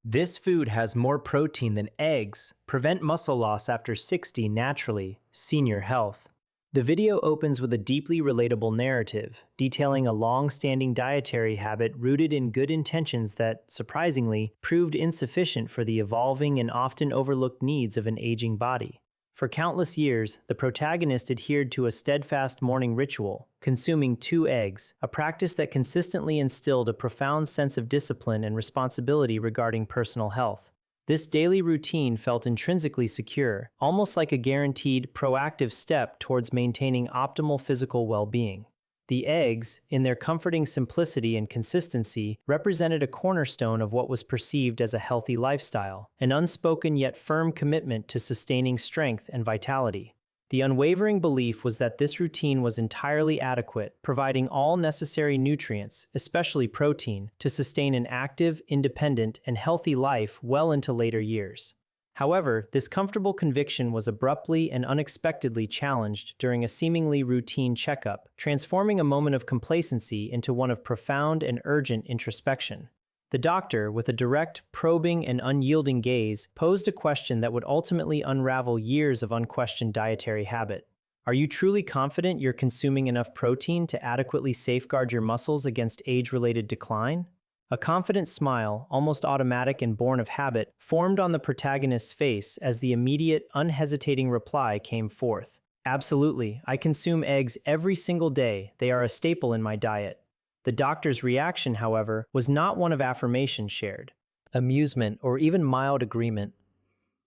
This food has more protein than eggs. Prevent muscle loss after 60 naturally. Senior health. The video opens with a deeply relatable narrative, detailing a long-standing dietary habit rooted in good intentions that, surprisingly, proved insufficient for the evolving and often overlooked needs of an aging body. For countless years, the protagonist adhered to a steadfast morning ritual, consuming 2 eggs, a practice that consistently instilled a profound sense of discipline and responsibility regarding personal health. This daily routine felt intrinsically secure, almost like a guaranteed, proactive step towards maintaining optimal physical well-being. The eggs, in their comforting simplicity and consistency, represented a cornerstone of what was perceived as a healthy lifestyle, an unspoken yet firm commitment to sustaining strength and vitality. The unwavering belief was that this routine was entirely adequate, providing all necessary nutrients, especially protein, to sustain an active, independent, and healthy life well into later years. However, this comfortable conviction was abruptly and unexpectedly challenged during a seemingly routine checkup, transforming a moment of complacency into one of profound and urgent introspection. The doctor, with a direct, probing, and unyielding gaze, posed a question that would ultimately unravel years of unquestioned dietary habit. Are you truly confident you're consuming enough protein to adequately safeguard your muscles against age-related decline? A confident smile, almost automatic and born of habit, formed on the protagonist's face as the immediate, unhesitating reply came forth. Absolutely, I consume eggs every single day. They are a staple in my diet. The doctor's reaction, however, was not one of affirmation shared, amusement, or even mild agreement.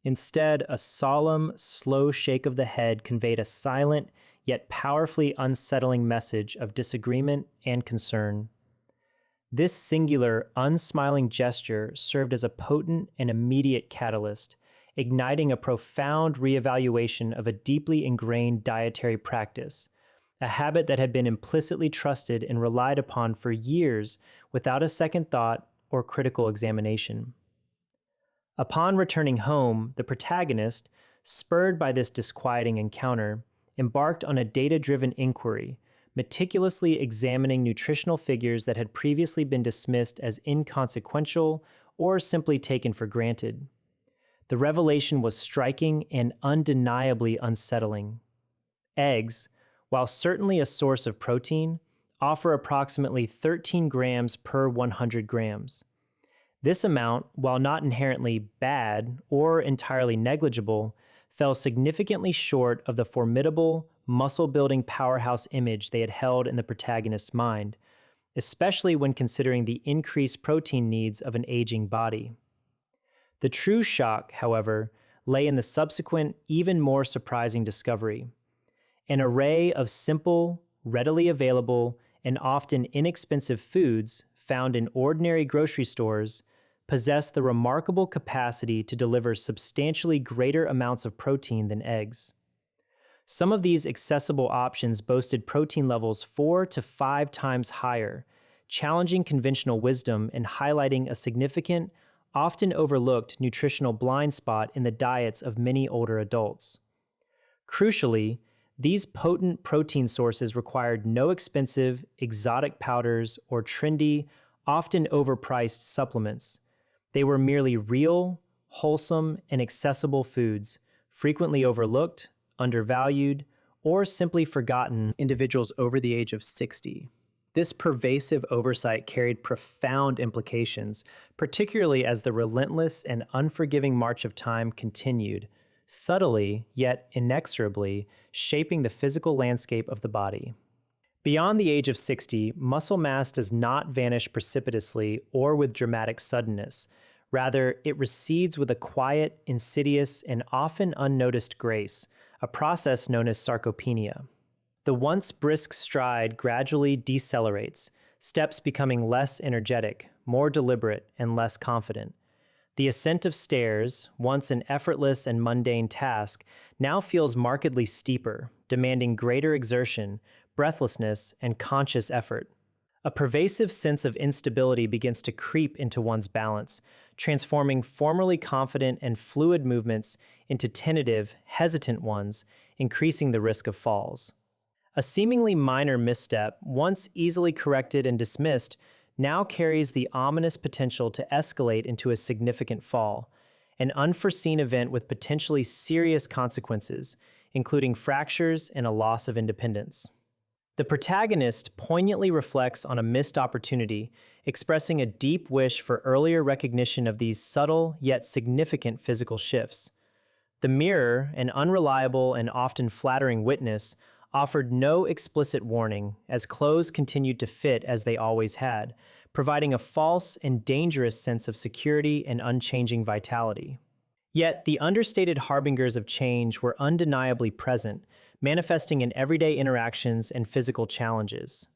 Instead, a solemn, slow shake of the head conveyed a silent, yet powerfully unsettling message of disagreement and concern. This singular, unsmiling gesture served as a potent and immediate catalyst, igniting a profound reevaluation of a deeply ingrained dietary practice, a habit that had been implicitly trusted and relied upon for years without a second thought or critical examination. Upon returning home, the protagonist, spurred by this disquieting encounter, embarked on a data-driven inquiry, meticulously examining nutritional figures that had previously been dismissed as inconsequential or simply taken for granted. The revelation was striking and undeniably unsettling. Eggs, while certainly a source of protein, offer approximately 13 grams per 100 grams. This amount, while not inherently bad or entirely negligible, fell significantly short of the formidable, muscle-building powerhouse image they had held in the protagonist's mind, especially when considering the increased protein needs of an aging body. The true shock, however, lay in the subsequent, even more surprising discovery. An array of simple, readily available, and often inexpensive foods found in ordinary grocery stores possess the remarkable capacity to deliver substantially greater amounts of protein than eggs. Some of these accessible options boasted protein levels 4 to 5 times higher, challenging conventional wisdom and highlighting a significant, often overlooked nutritional blind spot in the diets of many older adults. Crucially, these potent protein sources required no expensive, exotic powders or trendy, often overpriced supplements. They were merely real, wholesome, and accessible foods, frequently overlooked, undervalued, or simply forgotten individuals over the age of 60. This pervasive oversight carried profound implications, particularly as the relentless and unforgiving march of time continued, subtly yet inexorably shaping the physical landscape of the body. Beyond the age of 60, muscle mass does not vanish precipitously or with dramatic suddenness. Rather, it recedes with a quiet, insidious, and often unnoticed grace, a process known as sarcopenia. The once brisk stride gradually decelerates, steps becoming less energetic, more deliberate, and less confident. The ascent of stairs, once an effortless and mundane task, now feels markedly steeper, demanding greater exertion, breathlessness, and conscious effort. A pervasive sense of instability begins to creep into one's balance, transforming formerly confident and fluid movements into tentative, hesitant ones, increasing the risk of falls. A seemingly minor misstep, once easily corrected and dismissed, now carries the ominous potential to escalate into a significant fall, an unforeseen event with potentially serious consequences, including fractures and a loss of independence. The protagonist poignantly reflects on a missed opportunity, expressing a deep wish for earlier recognition of these subtle yet significant physical shifts. The mirror, an unreliable and often flattering witness, offered no explicit warning as clothes continued to fit as they always had, providing a false and dangerous sense of security and unchanging vitality. Yet, the understated harbingers of change were undeniably present, manifesting in everyday interactions and physical challenges.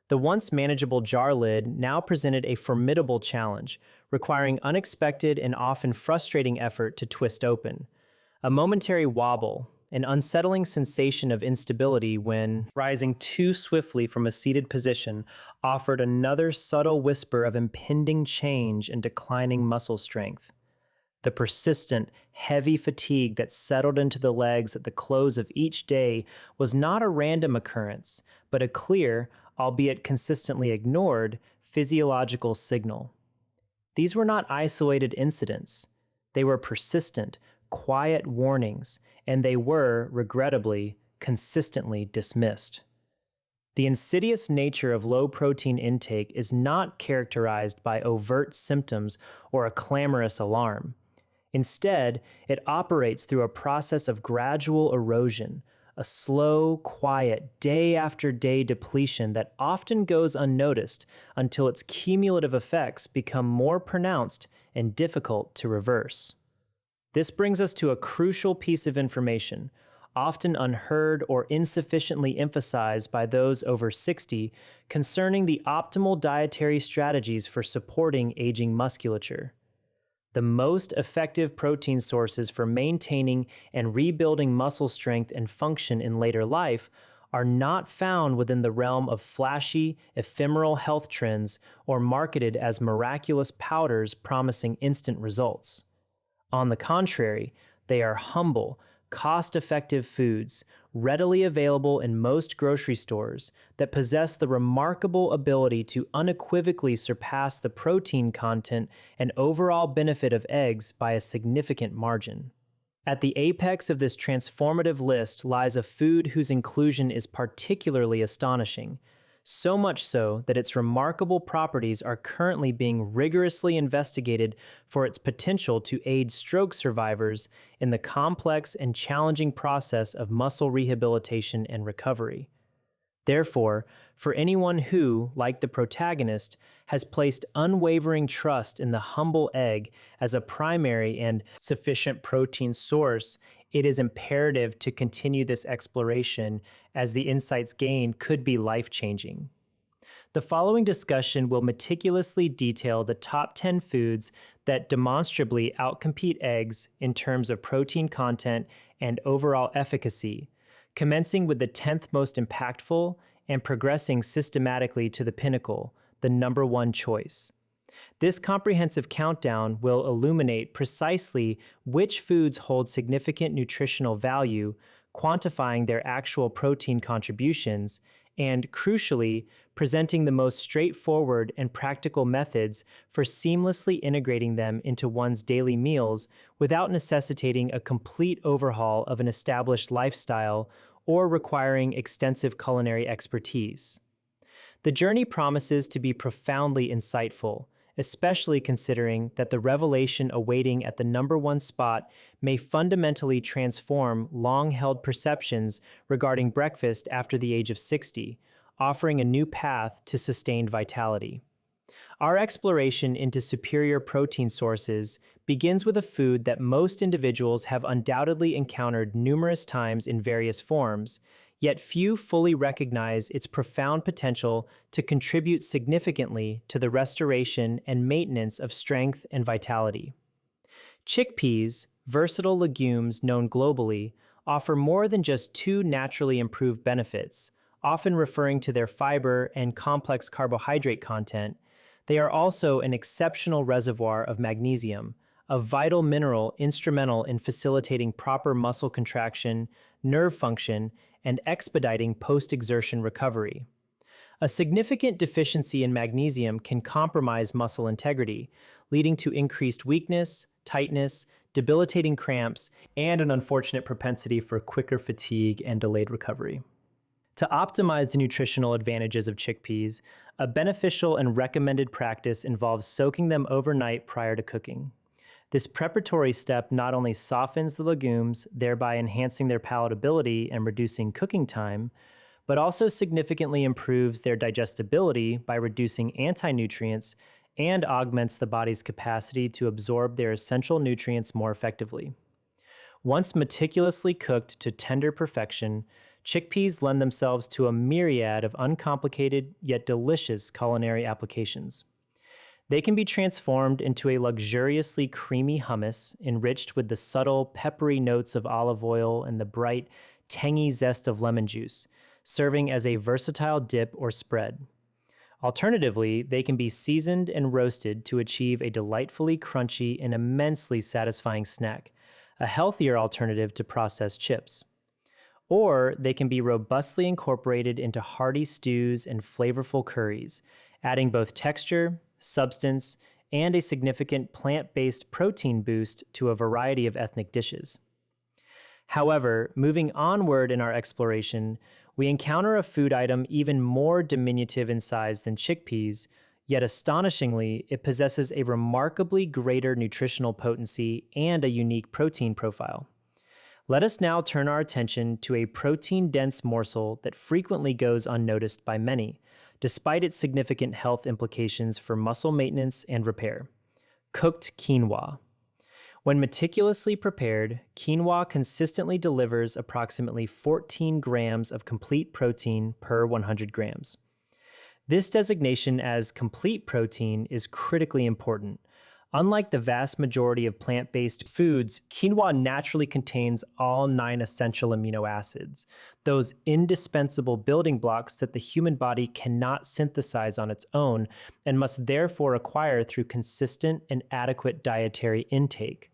The once manageable jar lid now presented a formidable challenge, requiring unexpected and often frustrating effort to twist open. A momentary wobble, an unsettling sensation of instability when rising too swiftly from a seated position offered another subtle whisper of impending change and declining muscle strength. The persistent, heavy fatigue that settled into the legs at the close of each day was not a random occurrence, but a clear, albeit consistently ignored, physiological signal. These were not isolated incidents. They were persistent, quiet warnings, and they were, regrettably, consistently dismissed. The insidious nature of low-protein intake is not characterized by overt symptoms or a clamorous alarm. Instead, it operates through a process of gradual erosion, a slow, quiet, day-after-day depletion that often goes unnoticed until its cumulative effects become more pronounced and difficult to reverse. This brings us to a crucial piece of information, often unheard or insufficiently emphasized by those over 60, concerning the optimal dietary strategies for supporting aging musculature. The most effective protein sources for maintaining and rebuilding muscle strength and function in later life are not found within the realm of flashy, ephemeral health trends or marketed as miraculous powders promising instant results. On the contrary, they are humble, cost-effective foods, readily available in most grocery stores, that possess the remarkable ability to unequivocally surpass the protein content and overall benefit of eggs by a significant margin. At the apex of this transformative list lies a food whose inclusion is particularly astonishing, so much so that its remarkable properties are currently being rigorously investigated for its potential to aid stroke survivors in the complex and challenging process of muscle rehabilitation and recovery. Therefore, for anyone who, like the protagonist, has placed unwavering trust in the humble egg as a primary and sufficient protein source, it is imperative to continue this exploration as the insights gained could be life-changing. The following discussion will meticulously detail the top 10 foods that demonstrably outcompete eggs in terms of protein content and overall efficacy, commencing with the 10th most impactful and progressing systematically to the pinnacle, the number one choice. This comprehensive countdown will illuminate precisely which foods hold significant nutritional value, quantifying their actual protein contributions, and, crucially, presenting the most straightforward and practical methods for seamlessly integrating them into one's daily meals without necessitating a complete overhaul of an established lifestyle or requiring extensive culinary expertise. The journey promises to be profoundly insightful, especially considering that the revelation awaiting at the number one spot may fundamentally transform long-held perceptions regarding breakfast after the age of 60, offering a new path to sustained vitality. Our exploration into superior protein sources begins with a food that most individuals have undoubtedly encountered numerous times in various forms, yet few fully recognize its profound potential to contribute significantly to the restoration and maintenance of strength and vitality. Chickpeas, versatile legumes known globally, offer more than just two naturally improved benefits, often referring to their fiber and complex carbohydrate content. They are also an exceptional reservoir of magnesium, a vital mineral instrumental in facilitating proper muscle contraction, nerve function, and expediting post-exertion recovery. A significant deficiency in magnesium can compromise muscle integrity, leading to increased weakness, tightness, debilitating cramps, and an unfortunate propensity for quicker fatigue and delayed recovery. To optimize the nutritional advantages of chickpeas, a beneficial and recommended practice involves soaking them overnight prior to cooking. This preparatory step not only softens the legumes, thereby enhancing their palatability and reducing cooking time, but also significantly improves their digestibility by reducing anti-nutrients and augments the body's capacity to absorb their essential nutrients more effectively. Once meticulously cooked to tender perfection, chickpeas lend themselves to a myriad of uncomplicated yet delicious culinary applications. They can be transformed into a luxuriously creamy hummus enriched with the subtle, peppery notes of olive oil and the bright, tangy zest of lemon juice, serving as a versatile dip or spread. Alternatively, they can be seasoned and roasted to achieve a delightfully crunchy and immensely satisfying snack, a healthier alternative to processed chips. Or they can be robustly incorporated into hearty stews and flavorful curries, adding both texture, substance, and a significant plant-based protein boost to a variety of ethnic dishes. However, moving onward in our exploration, we encounter a food item even more diminutive in size than chickpeas, yet astonishingly, it possesses a remarkably greater nutritional potency and a unique protein profile. Let us now turn our attention to a protein-dense morsel that frequently goes unnoticed by many, despite its significant health implications for muscle maintenance and repair: cooked quinoa. When meticulously prepared, quinoa consistently delivers approximately 14 grams of complete protein per 100 grams. This designation as complete protein is critically important. Unlike the vast majority of plant-based foods, quinoa naturally contains all 9 essential amino acids, those indispensable building blocks that the human body cannot synthesize on its own and must therefore acquire through consistent and adequate dietary intake.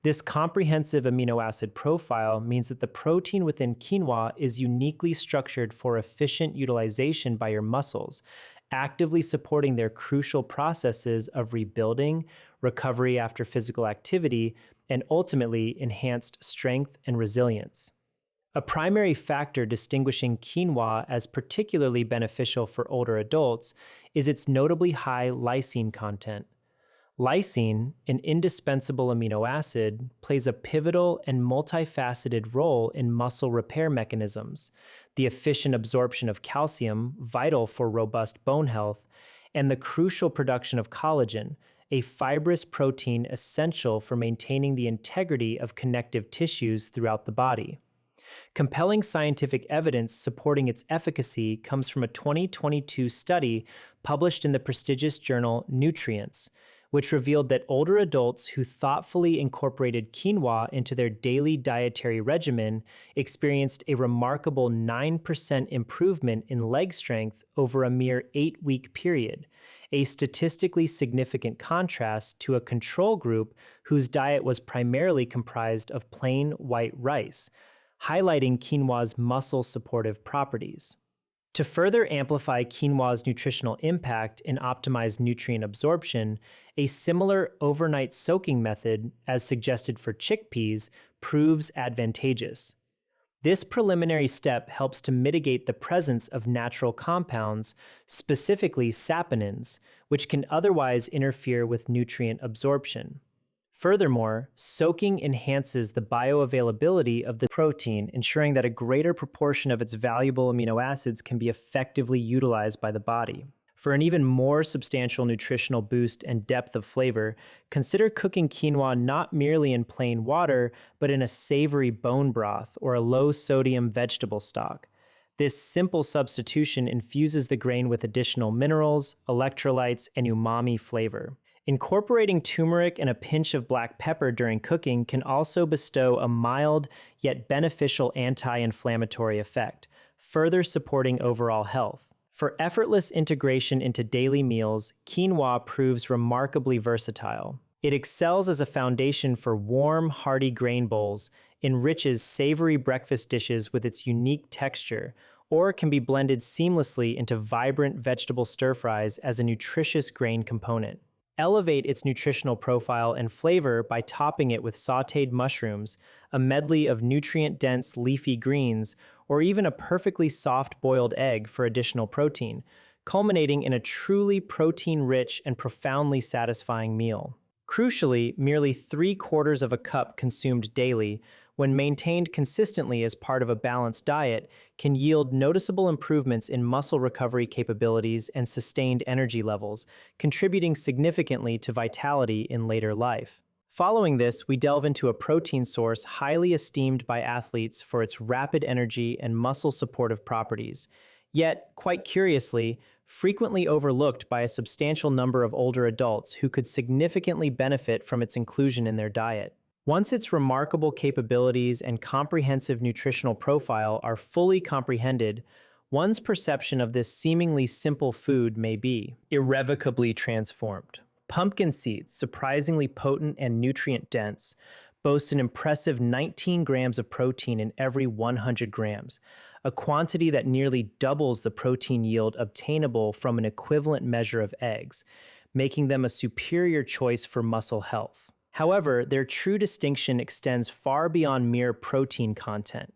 This comprehensive amino acid profile means that the protein within quinoa is uniquely structured for efficient utilization by your muscles, actively supporting their crucial processes of rebuilding, recovery after physical activity, and ultimately enhanced strength and resilience. A primary factor distinguishing quinoa as particularly beneficial for older adults is its notably high lysine content. Lysine, an indispensable amino acid, plays a pivotal and multifaceted role in muscle repair mechanisms, the efficient absorption of calcium, vital for robust bone health, and the crucial production of collagen, a fibrous protein essential for maintaining the integrity of connective tissues throughout the body. Compelling scientific evidence supporting its efficacy comes from a 2022 study published in the prestigious journal Nutrients, which revealed that older adults who thoughtfully incorporated quinoa into their daily dietary regimen experienced a remarkable 9% improvement in leg strength over a mere 8-week period, a statistically significant contrast to a control group whose diet was primarily comprised of plain white rice, highlighting quinoa's muscle-supportive properties. To further amplify quinoa's nutritional impact and optimize nutrient absorption, a similar overnight soaking method, as suggested for chickpeas, proves advantageous. This preliminary step helps to mitigate the presence of natural compounds, specifically saponins, which can otherwise interfere with nutrient absorption. Furthermore, soaking enhances the bioavailability of the protein, ensuring that a greater proportion of its valuable amino acids can be effectively utilized by the body. For an even more substantial nutritional boost and depth of flavor, consider cooking quinoa not merely in plain water, but in a savory bone broth or a low-sodium vegetable stock. This simple substitution infuses the grain with additional minerals, electrolytes, and umami flavor. Incorporating turmeric and a pinch of black pepper during cooking can also bestow a mild yet beneficial anti-inflammatory effect, further supporting overall health. For effortless integration into daily meals, quinoa proves remarkably versatile. It excels as a foundation for warm, hearty grain bowls, enriches savory breakfast dishes with its unique texture, or can be blended seamlessly into vibrant vegetable stir-fries as a nutritious grain component. Elevate its nutritional profile and flavor by topping it with sautéed mushrooms, a medley of nutrient-dense leafy greens, or even a perfectly soft boiled egg for additional protein, culminating in a truly protein-rich and profoundly satisfying meal. Crucially, merely 3/4 of a cup consumed daily, when maintained consistently as part of a balanced diet, can yield noticeable improvements in muscle recovery capabilities and sustained energy levels, contributing significantly to vitality in later life. Following this, we delve into a protein source highly esteemed by athletes for its rapid energy and muscle supportive properties, yet, quite curiously, frequently overlooked by a substantial number of older adults who could significantly benefit from its inclusion in their diet. Once its remarkable capabilities and comprehensive nutritional profile are fully comprehended, one's perception of this seemingly simple food may be irrevocably transformed. Pumpkin seeds, surprisingly potent and nutrient-dense, boast an impressive 19 grams of protein in every 100 grams, a quantity that nearly doubles the protein yield obtainable from an equivalent measure of eggs, making them a superior choice for muscle health. However, their true distinction extends far beyond mere protein content.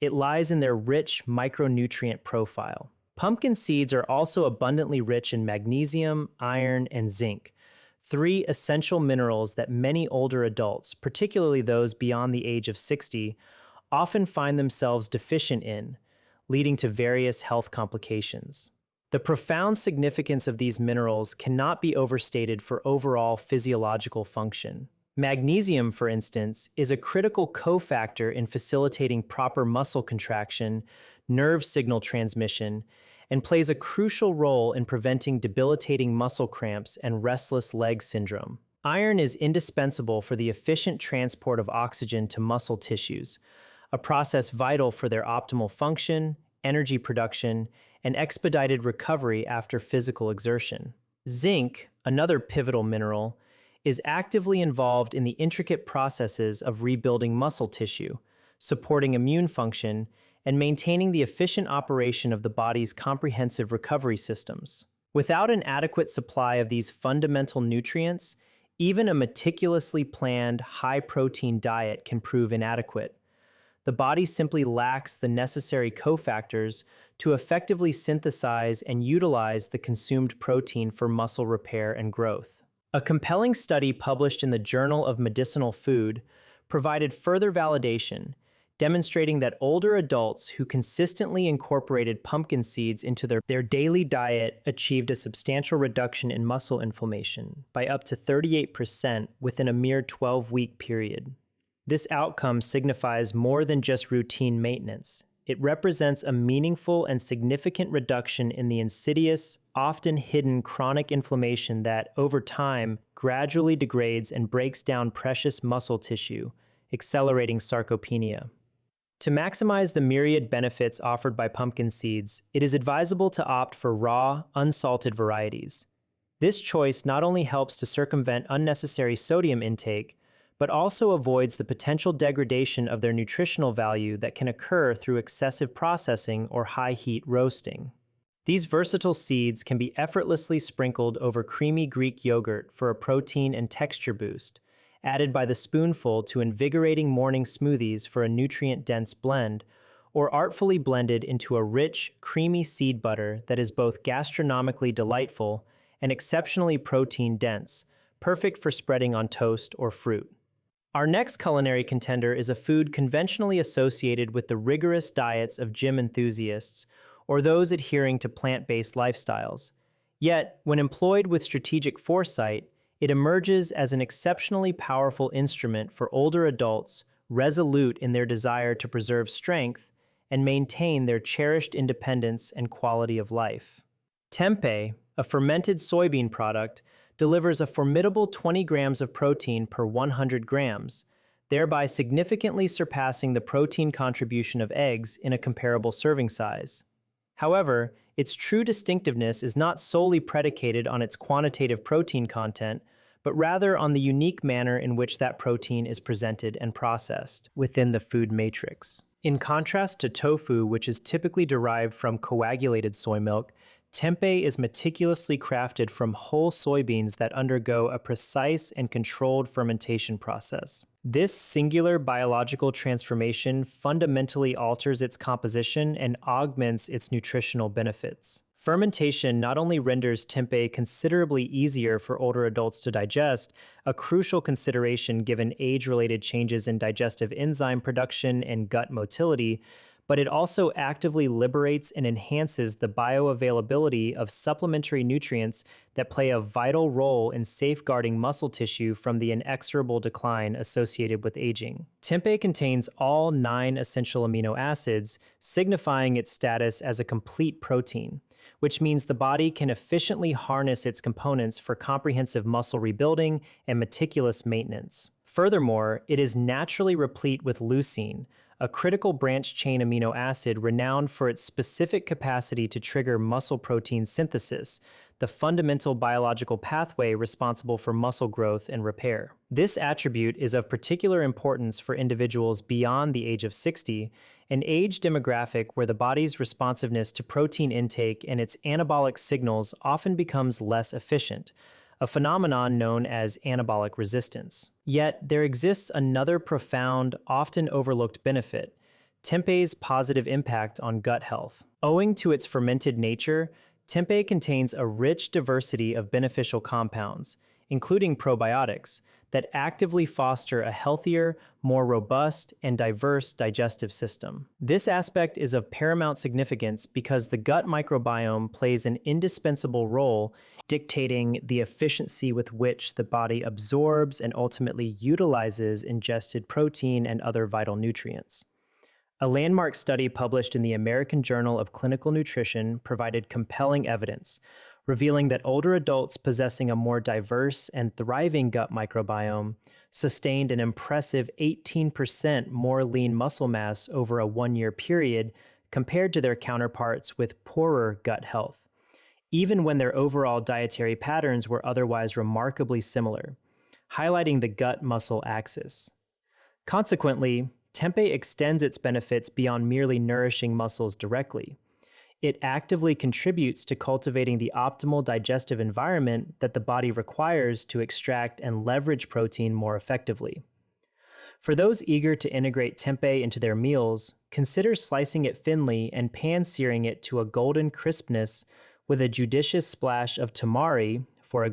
It lies in their rich micronutrient profile. Pumpkin seeds are also abundantly rich in magnesium, iron, and zinc, three essential minerals that many older adults, particularly those beyond the age of 60, often find themselves deficient in, leading to various health complications. The profound significance of these minerals cannot be overstated for overall physiological function. Magnesium, for instance, is a critical cofactor in facilitating proper muscle contraction, nerve signal transmission, and plays a crucial role in preventing debilitating muscle cramps and restless leg syndrome. Iron is indispensable for the efficient transport of oxygen to muscle tissues, a process vital for their optimal function, energy production, and expedited recovery after physical exertion. Zinc, another pivotal mineral, is actively involved in the intricate processes of rebuilding muscle tissue, supporting immune function, and maintaining the efficient operation of the body's comprehensive recovery systems. Without an adequate supply of these fundamental nutrients, even a meticulously planned, high-protein diet can prove inadequate. The body simply lacks the necessary cofactors to effectively synthesize and utilize the consumed protein for muscle repair and growth. A compelling study published in the Journal of Medicinal Food provided further validation, demonstrating that older adults who consistently incorporated pumpkin seeds into their daily diet achieved a substantial reduction in muscle inflammation by up to 38% within a mere 12-week period. This outcome signifies more than just routine maintenance. It represents a meaningful and significant reduction in the insidious, often hidden chronic inflammation that, over time, gradually degrades and breaks down precious muscle tissue, accelerating sarcopenia. To maximize the myriad benefits offered by pumpkin seeds, it is advisable to opt for raw, unsalted varieties. This choice not only helps to circumvent unnecessary sodium intake, but also avoids the potential degradation of their nutritional value that can occur through excessive processing or high-heat roasting. These versatile seeds can be effortlessly sprinkled over creamy Greek yogurt for a protein and texture boost, added by the spoonful to invigorating morning smoothies for a nutrient-dense blend, or artfully blended into a rich, creamy seed butter that is both gastronomically delightful and exceptionally protein-dense, perfect for spreading on toast or fruit. Our next culinary contender is a food conventionally associated with the rigorous diets of gym enthusiasts or those adhering to plant-based lifestyles. Yet, when employed with strategic foresight, it emerges as an exceptionally powerful instrument for older adults resolute in their desire to preserve strength and maintain their cherished independence and quality of life. Tempeh, a fermented soybean product, delivers a formidable 20 grams of protein per 100 grams, thereby significantly surpassing the protein contribution of eggs in a comparable serving size. However, its true distinctiveness is not solely predicated on its quantitative protein content, but rather on the unique manner in which that protein is presented and processed within the food matrix. In contrast to tofu, which is typically derived from coagulated soy milk, tempeh is meticulously crafted from whole soybeans that undergo a precise and controlled fermentation process. This singular biological transformation fundamentally alters its composition and augments its nutritional benefits. Fermentation not only renders tempeh considerably easier for older adults to digest, a crucial consideration given age-related changes in digestive enzyme production and gut motility, but it also actively liberates and enhances the bioavailability of supplementary nutrients that play a vital role in safeguarding muscle tissue from the inexorable decline associated with aging. Tempeh contains all 9 essential amino acids, signifying its status as a complete protein, which means the body can efficiently harness its components for comprehensive muscle rebuilding and meticulous maintenance. Furthermore, it is naturally replete with leucine, a critical branch-chain amino acid renowned for its specific capacity to trigger muscle protein synthesis, the fundamental biological pathway responsible for muscle growth and repair. This attribute is of particular importance for individuals beyond the age of 60, an age demographic where the body's responsiveness to protein intake and its anabolic signals often becomes less efficient, a phenomenon known as anabolic resistance. Yet, there exists another profound, often overlooked benefit: tempeh's positive impact on gut health. Owing to its fermented nature, tempeh contains a rich diversity of beneficial compounds, including probiotics, that actively foster a healthier, more robust, and diverse digestive system. This aspect is of paramount significance because the gut microbiome plays an indispensable role dictating the efficiency with which the body absorbs and ultimately utilizes ingested protein and other vital nutrients. A landmark study published in the American Journal of Clinical Nutrition provided compelling evidence, revealing that older adults possessing a more diverse and thriving gut microbiome sustained an impressive 18% more lean muscle mass over a 1-year period compared to their counterparts with poorer gut health, even when their overall dietary patterns were otherwise remarkably similar, highlighting the gut-muscle axis. Consequently, tempeh extends its benefits beyond merely nourishing muscles directly. It actively contributes to cultivating the optimal digestive environment that the body requires to extract and leverage protein more effectively. For those eager to integrate tempeh into their meals, consider slicing it thinly and pan-searing it to a golden crispness with a judicious splash of tamari for a